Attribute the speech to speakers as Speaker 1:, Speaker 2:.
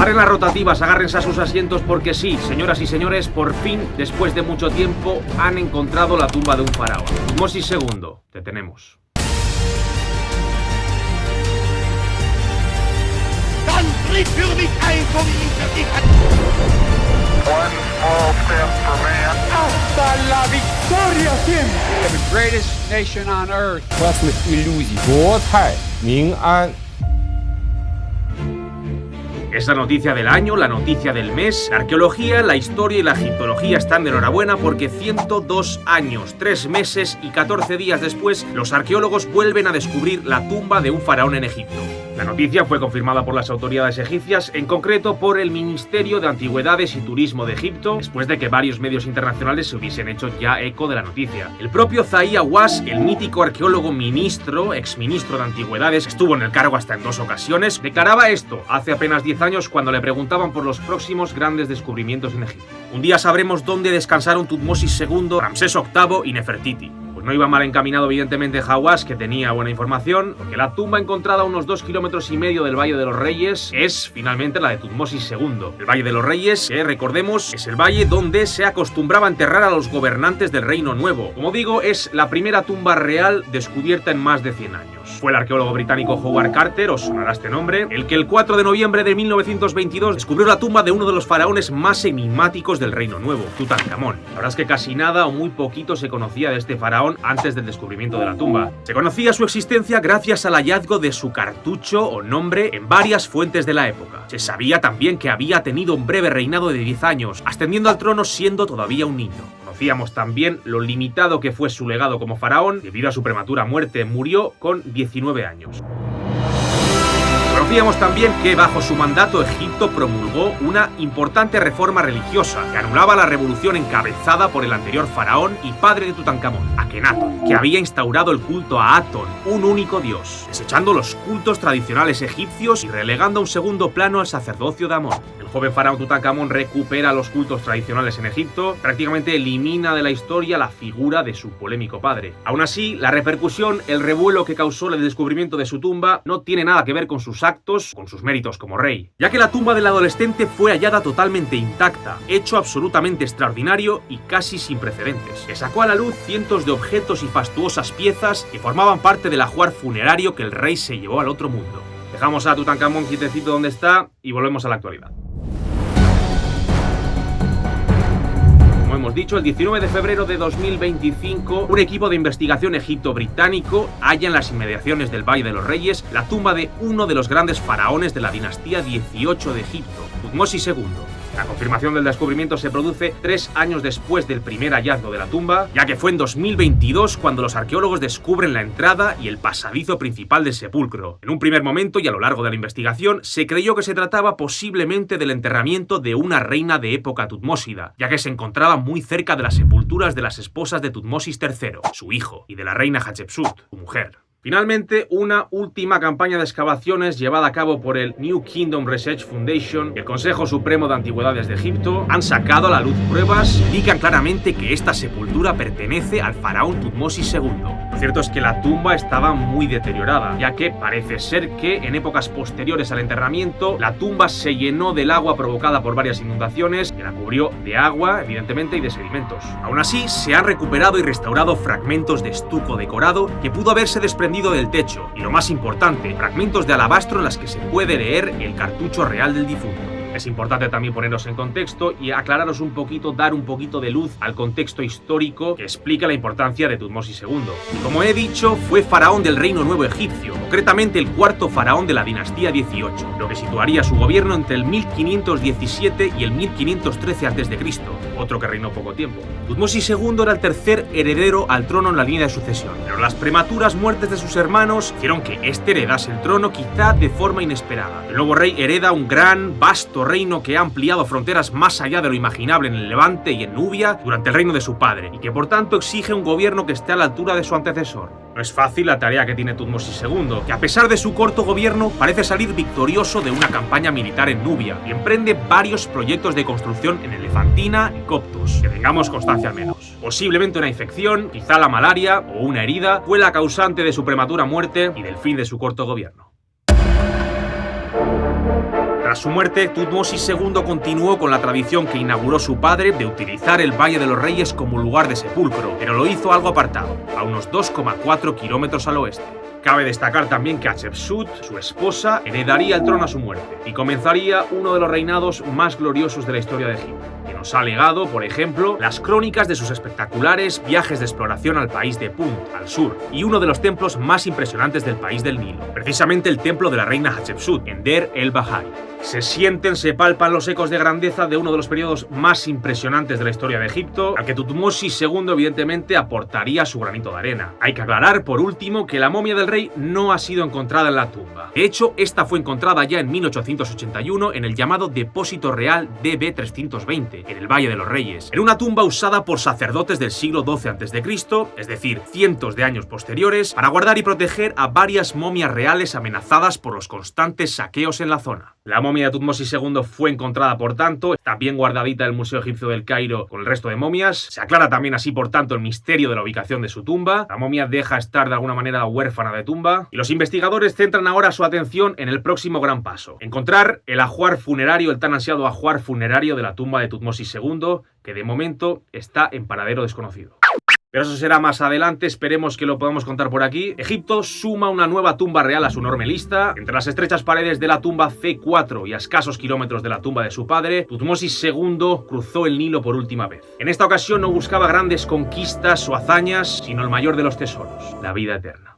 Speaker 1: Paren las rotativas, agárrense a sus asientos porque sí, señoras y señores, por fin, después de mucho tiempo, han encontrado la tumba de un faraón. Tutmosis II, te tenemos.
Speaker 2: ¡Hasta la victoria siempre!
Speaker 3: The greatest nation on earth.
Speaker 4: Власных иллюзий. 国泰民安.
Speaker 1: Es la noticia del año, la noticia del mes. La arqueología, la historia y la egiptología están de enhorabuena porque 102 años, 3 meses y 14 días después, los arqueólogos vuelven a descubrir la tumba de un faraón en Egipto. La noticia fue confirmada por las autoridades egipcias, en concreto por el Ministerio de Antigüedades y Turismo de Egipto, después de que varios medios internacionales se hubiesen hecho ya eco de la noticia. El propio Zahi Hawass, el mítico arqueólogo exministro de Antigüedades, estuvo en el cargo hasta en 2 ocasiones, declaraba esto hace apenas 10 años cuando le preguntaban por los próximos grandes descubrimientos en Egipto. Un día sabremos dónde descansaron Tutmosis II, Ramsés VIII y Nefertiti. No iba mal encaminado evidentemente Hawass, que tenía buena información, porque la tumba encontrada a unos 2,5 kilómetros del Valle de los Reyes es finalmente la de Tutmosis II. El Valle de los Reyes, que recordemos, es el valle donde se acostumbraba a enterrar a los gobernantes del Reino Nuevo. Como digo, es la primera tumba real descubierta en más de 100 años. Fue el arqueólogo británico Howard Carter, os sonará este nombre, el que el 4 de noviembre de 1922 descubrió la tumba de uno de los faraones más enigmáticos del Reino Nuevo, Tutankamón. La verdad es que casi nada o muy poquito se conocía de este faraón antes del descubrimiento de la tumba. Se conocía su existencia gracias al hallazgo de su cartucho o nombre en varias fuentes de la época. Se sabía también que había tenido un breve reinado de 10 años, ascendiendo al trono siendo todavía un niño. Conocíamos también lo limitado que fue su legado como faraón. Debido a su prematura muerte, murió con 19 años. Conocíamos también que bajo su mandato Egipto promulgó una importante reforma religiosa que anulaba la revolución encabezada por el anterior faraón y padre de Tutankamón, Akenatón, que había instaurado el culto a Atón, un único dios, desechando los cultos tradicionales egipcios y relegando a un segundo plano al sacerdocio de Amón. El joven faraón Tutankamón recupera los cultos tradicionales en Egipto, prácticamente elimina de la historia la figura de su polémico padre. Aún así, la repercusión, el revuelo que causó el descubrimiento de su tumba no tiene nada que ver con sus actos, con sus méritos como rey, ya que la tumba del adolescente fue hallada totalmente intacta, hecho absolutamente extraordinario y casi sin precedentes, que sacó a la luz cientos de objetos y fastuosas piezas que formaban parte del ajuar funerario que el rey se llevó al otro mundo. Dejamos a Tutankamón quietecito donde está y volvemos a la actualidad. Como hemos dicho, el 19 de febrero de 2025, un equipo de investigación egipto-británico halla en las inmediaciones del Valle de los Reyes la tumba de uno de los grandes faraones de la dinastía 18 de Egipto, Tutmosis II. La confirmación del descubrimiento se produce 3 años después del primer hallazgo de la tumba, ya que fue en 2022 cuando los arqueólogos descubren la entrada y el pasadizo principal del sepulcro. En un primer momento y a lo largo de la investigación, se creyó que se trataba posiblemente del enterramiento de una reina de época tutmósida, ya que se encontraba muy cerca de las sepulturas de las esposas de Tutmosis III, su hijo, y de la reina Hatshepsut, su mujer. Finalmente, una última campaña de excavaciones llevada a cabo por el New Kingdom Research Foundation y el Consejo Supremo de Antigüedades de Egipto han sacado a la luz pruebas que indican claramente que esta sepultura pertenece al faraón Tutmosis II. Lo cierto es que la tumba estaba muy deteriorada, ya que parece ser que en épocas posteriores al enterramiento la tumba se llenó del agua provocada por varias inundaciones que la cubrió de agua, evidentemente, y de sedimentos. Aún así, se han recuperado y restaurado fragmentos de estuco decorado que pudo haberse desprendido del techo y, lo más importante, fragmentos de alabastro en las que se puede leer el cartucho real del difunto. Es importante también poneros en contexto y aclararos un poquito, dar un poquito de luz al contexto histórico que explica la importancia de Tutmosis II. Y como he dicho, fue faraón del Reino Nuevo egipcio, concretamente el cuarto faraón de la dinastía 18, lo que situaría su gobierno entre el 1517 y el 1513 a.C., otro que reinó poco tiempo. Tutmosis II era el tercer heredero al trono en la línea de sucesión, pero las prematuras muertes de sus hermanos hicieron que este heredase el trono quizá de forma inesperada. El nuevo rey hereda un gran, vasto reino que ha ampliado fronteras más allá de lo imaginable en el Levante y en Nubia durante el reino de su padre, y que por tanto exige un gobierno que esté a la altura de su antecesor. No es fácil la tarea que tiene Tutmosis II, que a pesar de su corto gobierno parece salir victorioso de una campaña militar en Nubia y emprende varios proyectos de construcción en Elefantina y Coptos, que tengamos constancia al menos. Posiblemente una infección, quizá la malaria o una herida, fue la causante de su prematura muerte y del fin de su corto gobierno. Tras su muerte, Tutmosis II continuó con la tradición que inauguró su padre de utilizar el Valle de los Reyes como lugar de sepulcro, pero lo hizo algo apartado, a unos 2,4 kilómetros al oeste. Cabe destacar también que Hatshepsut, su esposa, heredaría el trono a su muerte y comenzaría uno de los reinados más gloriosos de la historia de Egipto, que nos ha legado, por ejemplo, las crónicas de sus espectaculares viajes de exploración al país de Punt, al sur, y uno de los templos más impresionantes del país del Nilo, precisamente el templo de la reina Hatshepsut, en Der el-Bahari. Se sienten, se palpan los ecos de grandeza de uno de los periodos más impresionantes de la historia de Egipto, al que Tutmosis II evidentemente aportaría su granito de arena. Hay que aclarar, por último, que la momia del rey no ha sido encontrada en la tumba. De hecho, esta fue encontrada ya en 1881 en el llamado Depósito Real DB320, en el Valle de los Reyes, en una tumba usada por sacerdotes del siglo XII a.C., es decir, cientos de años posteriores, para guardar y proteger a varias momias reales amenazadas por los constantes saqueos en la zona. La momia de Tutmosis II fue encontrada, por tanto, está bien guardadita en el Museo Egipcio del Cairo con el resto de momias. Se aclara también así, por tanto, el misterio de la ubicación de su tumba. La momia deja estar de alguna manera huérfana de tumba. Y los investigadores centran ahora su atención en el próximo gran paso: encontrar el ajuar funerario, el tan ansiado ajuar funerario de la tumba de Tutmosis II, que de momento está en paradero desconocido. Pero eso será más adelante, esperemos que lo podamos contar por aquí. Egipto suma una nueva tumba real a su enorme lista. Entre las estrechas paredes de la tumba C4 y a escasos kilómetros de la tumba de su padre, Tutmosis II cruzó el Nilo por última vez. En esta ocasión no buscaba grandes conquistas o hazañas, sino el mayor de los tesoros: la vida eterna.